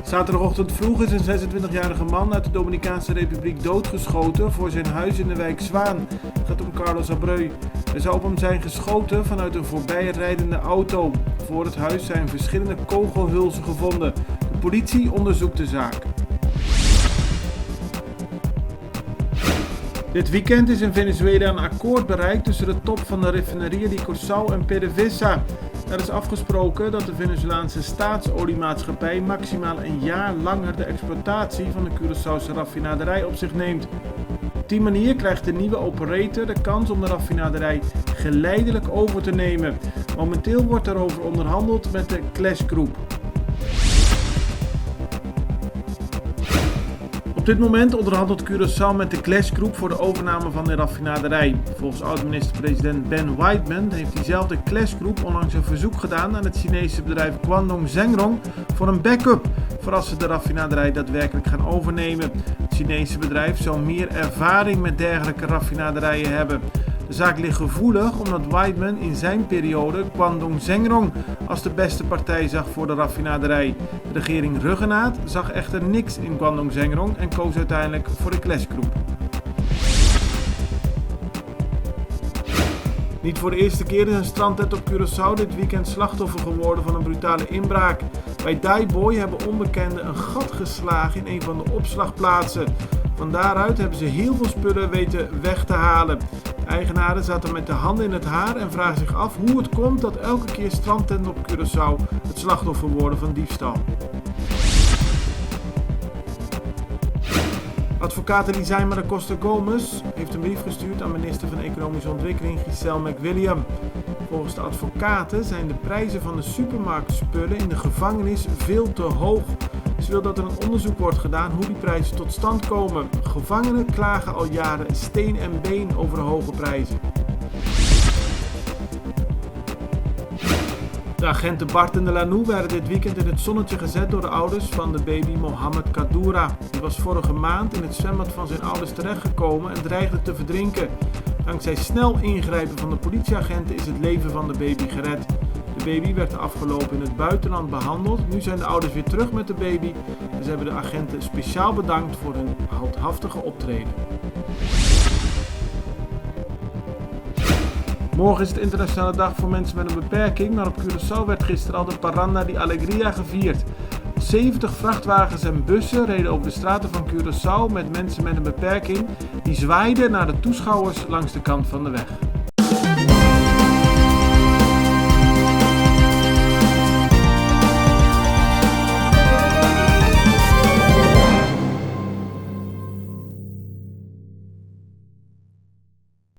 Zaterdagochtend vroeg is een 26-jarige man uit de Dominicaanse Republiek doodgeschoten voor zijn huis in de wijk Zwaan. Het gaat om Carlos Abreu. Er zou op hem zijn geschoten vanuit een voorbijrijdende auto. Voor het huis zijn verschillende kogelhulzen gevonden. De politie onderzoekt de zaak. Dit weekend is in Venezuela een akkoord bereikt tussen de top van de raffineria di Curaçao en PDVSA. Er is afgesproken dat de Venezolaanse staatsoliemaatschappij maximaal een jaar langer de exploitatie van de Curaçaose raffinaderij op zich neemt. Op die manier krijgt de nieuwe operator de kans om de raffinaderij geleidelijk over te nemen. Momenteel wordt daarover onderhandeld met de Clash Group. Op dit moment onderhandelt Curaçao met de Clash Group voor de overname van de raffinaderij. Volgens oud-minister-president Ben Whiteman heeft diezelfde Clash Group onlangs een verzoek gedaan aan het Chinese bedrijf Guangdong Zengrong voor een backup voor als ze de raffinaderij daadwerkelijk gaan overnemen. Het Chinese bedrijf zou meer ervaring met dergelijke raffinaderijen hebben. De zaak ligt gevoelig omdat Whiteman in zijn periode Guangdong Zengrong als de beste partij zag voor de raffinaderij. De regering Ruggenaat zag echter niks in Guangdong Zengrong en koos uiteindelijk voor de Clash Group. Niet voor de eerste keer is een strandtent op Curaçao dit weekend slachtoffer geworden van een brutale inbraak. Bij Daiboy hebben onbekenden een gat geslagen in een van de opslagplaatsen. Van daaruit hebben ze heel veel spullen weten weg te halen. De eigenaren zaten met de handen in het haar en vragen zich af hoe het komt dat elke keer strandtenten op Curaçao het slachtoffer worden van diefstal. Advocaat Elizaima da Costa Gomes heeft een brief gestuurd aan minister van Economische Ontwikkeling Giselle McWilliam. Volgens de advocaten zijn de prijzen van de supermarktspullen in de gevangenis veel te hoog. Ze wil dat er een onderzoek wordt gedaan hoe die prijzen tot stand komen. Gevangenen klagen al jaren steen en been over de hoge prijzen. De agenten Bart en de Lanou werden dit weekend in het zonnetje gezet door de ouders van de baby Mohamed Kadoura. Die was vorige maand in het zwembad van zijn ouders terechtgekomen en dreigde te verdrinken. Dankzij snel ingrijpen van de politieagenten is het leven van de baby gered. De baby werd afgelopen in het buitenland behandeld. Nu zijn de ouders weer terug met de baby en ze hebben de agenten speciaal bedankt voor hun heldhaftige optreden. Morgen is het internationale dag voor mensen met een beperking, maar op Curaçao werd gisteren al de Parranda di Alegria gevierd. 70 vrachtwagens en bussen reden over de straten van Curaçao met mensen met een beperking die zwaaiden naar de toeschouwers langs de kant van de weg.